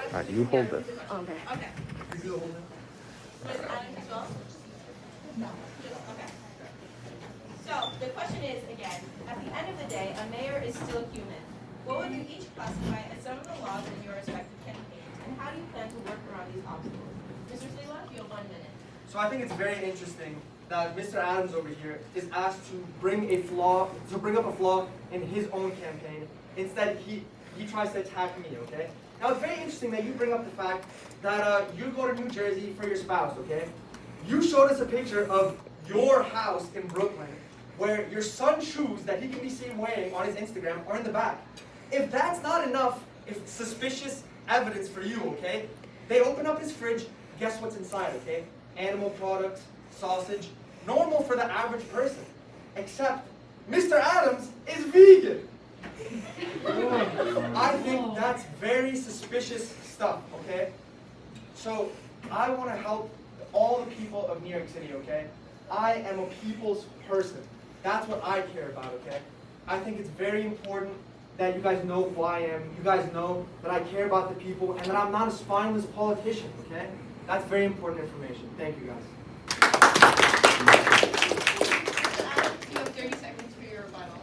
Alright, you hold this. Okay. Okay. Ms. Adams as well? No. Okay. So, the question is, again, at the end of the day, a mayor is still human. What would you each classify as some of the laws in your respective campaigns, and how do you plan to work around these obstacles? Mr. Sliwa, you have 1 minute. So I think it's very interesting that Mr. Adams over here is asked to bring up a flaw in his own campaign. Instead, he tries to attack me, okay? Now it's very interesting that you bring up the fact that you go to New Jersey for your spouse, okay? You showed us a picture of your house in Brooklyn where your son's shoes that he can be seen wearing on his Instagram are in the back. If that's not enough, if suspicious evidence for you, okay? They open up his fridge, guess what's inside, okay? Animal products, sausage, normal for the average person. Except Mr. Adams is vegan. I think that's very suspicious stuff, okay? So I want to help all the people of New York City, okay? I am a people's person. That's what I care about, okay? I think it's very important that you guys know who I am. You guys know that I care about the people and that I'm not a spineless politician, okay? That's very important information. Thank you, guys. You have 30 seconds for your rebuttal.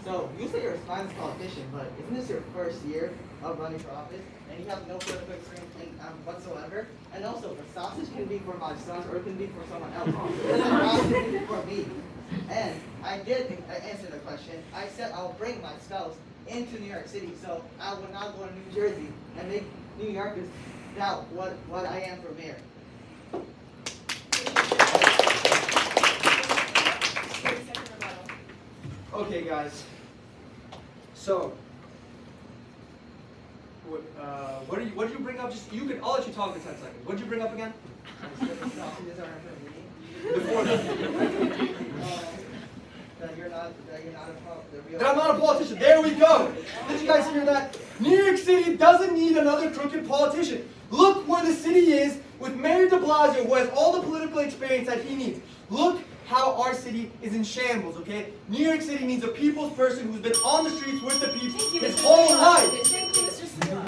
So, you say you're a spineless politician, but isn't this your first year of running for office? And you have no political experience whatsoever? And also, the sausage can be for my sons or it can be for someone else. It doesn't have to be for me. And I did answer the question. I said I'll bring my spouse into New York City, so I will not go to New Jersey and make New Yorkers doubt what I am for mayor. 30-second rebuttal. Okay, guys. So, what did you bring up? I'll let you talk for 10 seconds. What did you bring up again? Sausages are for me. Before that. That you're not the real. That I'm not a politician. There we go. Did you guys hear that? New York City doesn't need another crooked politician. Look where the city is with Mayor de Blasio, who has all the political experience that he needs. Look how our city is in shambles, okay? New York City needs a people's person who's been on the streets with the people Thank you, his Mr. whole Sliwa. life. Thank you, Mr. Sliwa.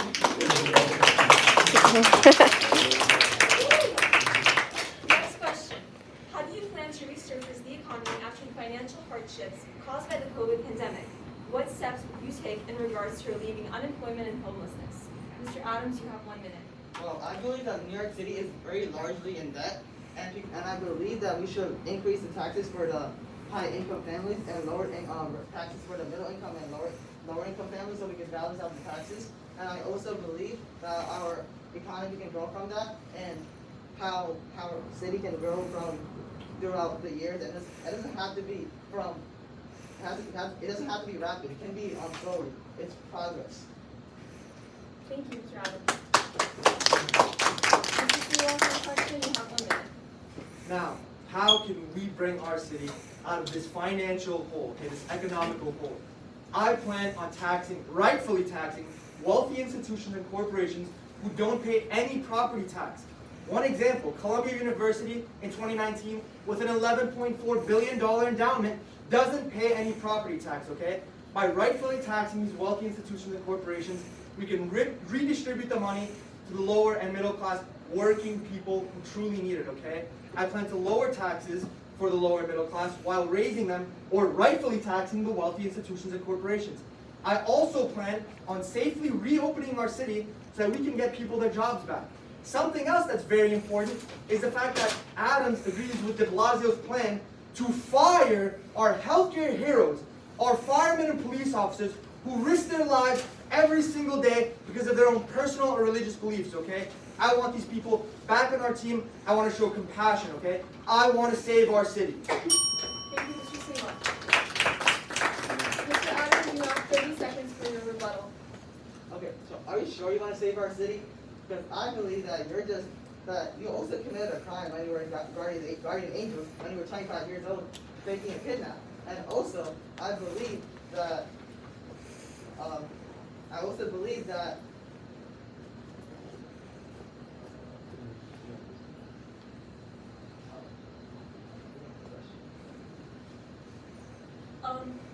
Next question. How do you plan to resurface the economy after the financial hardships caused by the COVID pandemic? What steps would you take in regards to relieving unemployment and homelessness? Mr. Adams, you have 1 minute. Well, I believe that New York City is very largely in debt, and I believe that we should increase the taxes for the high-income families and lower taxes for the middle-income and lower-income families, so we can balance out the taxes. And I also believe that our economy can grow from that, and how our city can grow from throughout the years. And it doesn't have to be from it doesn't have to be rapid. It can be slowly. It's progress. Thank you, Mr. Adams. Mr. Sliwa, for a question, you have 1 minute. Now, how can we bring our city out of this financial hole, okay, this economical hole? I plan on rightfully taxing wealthy institutions and corporations who don't pay any property tax. One example, Columbia University in 2019, with an $11.4 billion endowment, doesn't pay any property tax, okay? By rightfully taxing these wealthy institutions and corporations, we can redistribute the money to the lower and middle class working people who truly need it, okay? I plan to lower taxes for the lower and middle class while raising them or rightfully taxing the wealthy institutions and corporations. I also plan on safely reopening our city so that we can get people their jobs back. Something else that's very important is the fact that Adams agrees with de Blasio's plan to fire our healthcare heroes, our firemen and police officers who risk their lives every single day because of their own personal or religious beliefs, okay? I want these people back on our team. I want to show compassion, okay? I want to save our city. Thank you, Mr. Sliwa. Mr. Adams, you have 30 seconds for your rebuttal. Okay, so are you sure you want to save our city? Because I believe that you also committed a crime when you were in Guardian Angels when you were 25 years old, faking a kidnap. And also, I believe that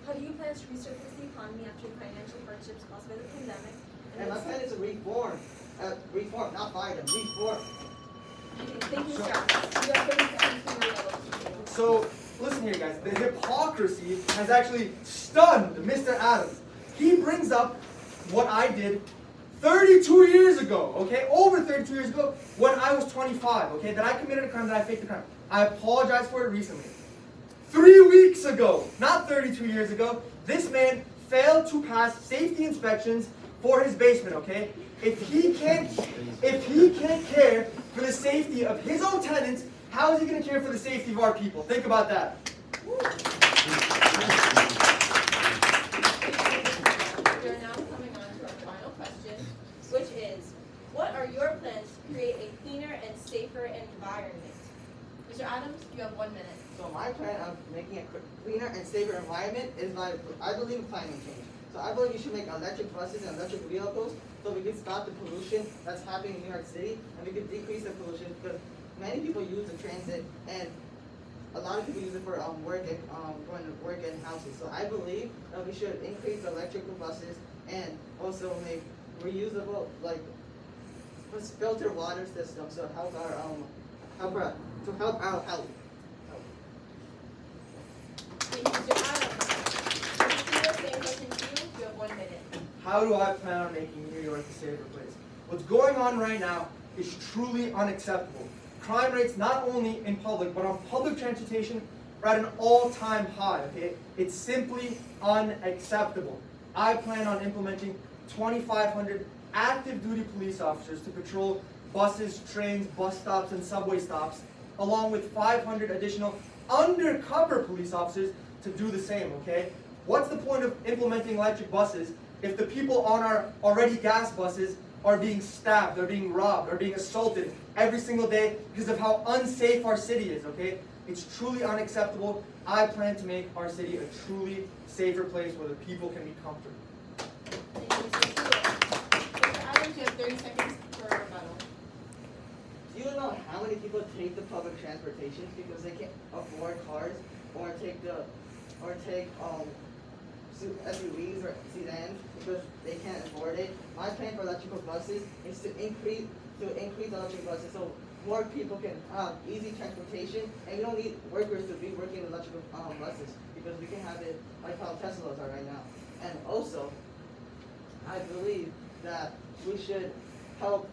How do you plan to resurface the economy after the financial hardships caused by the pandemic? And my plan is to reform reform, not fire them, reform. Thank you, Mr. Adams. You have 30 seconds for your rebuttal. So, listen here, guys. The hypocrisy has actually stunned Mr. Adams. He brings up what I did 32 years ago, okay? Over 32 years ago, when I was 25, okay? That I committed a crime, that I faked a crime. I apologized for it recently. 3 weeks ago, not 32 years ago, this man failed to pass safety inspections for his basement, okay? If he can't care for the safety of his own tenants, how is he going to care for the safety of our people? Think about that. We are now coming on to our final question, which is, what are your plans to create a cleaner and safer environment? Mr. Adams, you have 1 minute. So my plan of making a cleaner and safer environment is I believe in climate change. So I believe we should make electric buses and electric vehicles so we can stop the pollution that's happening in New York City and we can decrease the pollution because many people use the transit and a lot of people use it for work and going to work and houses. So I believe that we should increase the electrical buses and also make reusable like filter water systems to help our health. Thank you, Mr. Adams. Mr. Same question to you. You have 1 minute. How do I plan on making New York a safer place? What's going on right now is truly unacceptable. Crime rates not only in public, but on public transportation are at an all-time high, okay? It's simply unacceptable. I plan on implementing 2,500 active duty police officers to patrol buses, trains, bus stops, and subway stops, along with 500 additional undercover police officers to do the same, okay? What's the point of implementing electric buses if the people on our already gas buses are being stabbed, they're being robbed, are being assaulted every single day because of how unsafe our city is, okay? It's truly unacceptable. I plan to make our city a truly safer place where the people can be comfortable. Thank you, Mr. Stewart. Mr. Adams, you have 30 seconds for a rebuttal. Do you know how many people take the public transportation because they can't afford cars or take SUVs or sedans because they can't afford it? My plan for electrical buses is to increase electric buses so more people can have easy transportation and you don't need workers to be working in electrical buses because we can have it like how Teslas are right now. And also, I believe that we should help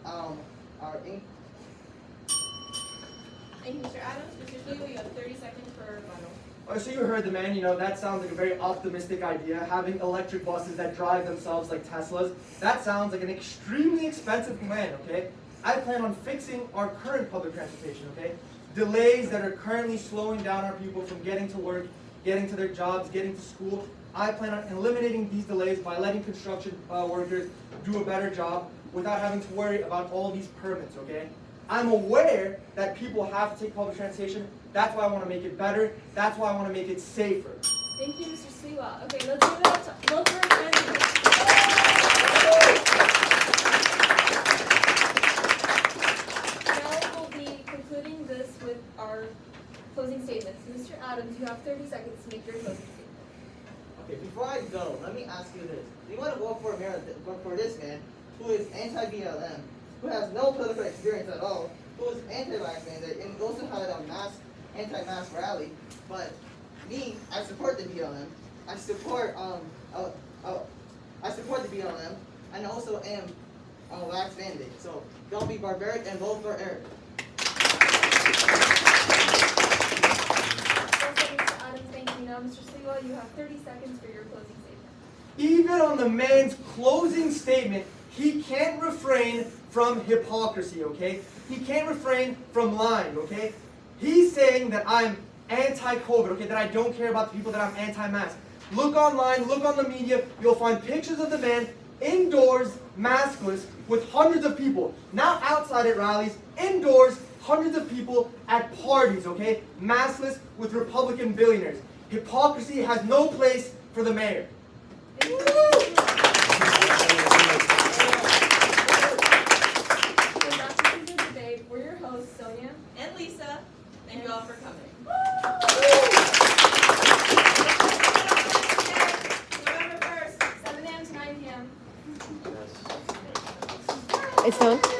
Thank you, Mr. Adams. Mr. Stewart, you have 30 seconds for a rebuttal. Oh, so you heard the man, that sounds like a very optimistic idea, having electric buses that drive themselves like Teslas. That sounds like an extremely expensive plan, okay? I plan on fixing our current public transportation, okay? Delays that are currently slowing down our people from getting to work, getting to their jobs, getting to school. I plan on eliminating these delays by letting construction workers do a better job without having to worry about all these permits, okay? I'm aware that people have to take public transportation. That's why I want to make it better. That's why I want to make it safer. Thank you, Mr. Sliwa. Okay, let's give it up to Wilbur and now we'll be concluding this with our closing statements. Mr. Adams, you have 30 seconds to make your closing statement. Okay, before I go, let me ask you this. Do you want to vote for this man who is anti-BLM, who has no political experience at all, who is anti-vax mandate, and also had a anti-mask rally? But me, I support the BLM. I support the BLM, and I also am a vax mandate. So don't be barbaric and vote for Eric. Okay, Mr. Adams, thank you. Now, Mr. Sliwa, you have 30 seconds for your closing statement. Even on the man's closing statement, he can't refrain from hypocrisy, okay? He can't refrain from lying, okay? He's saying that I'm anti-COVID, okay? That I don't care about the people, that I'm anti-mask. Look online, look on the media, you'll find pictures of the man indoors, maskless, with hundreds of people. Not outside at rallies, indoors, hundreds of people at parties, okay? Maskless with Republican billionaires. Hypocrisy has no place for the mayor. We're your hosts, Sonia And Lisa, thank you all for coming. November 1st, 7 a.m. to 9 p.m. It's done.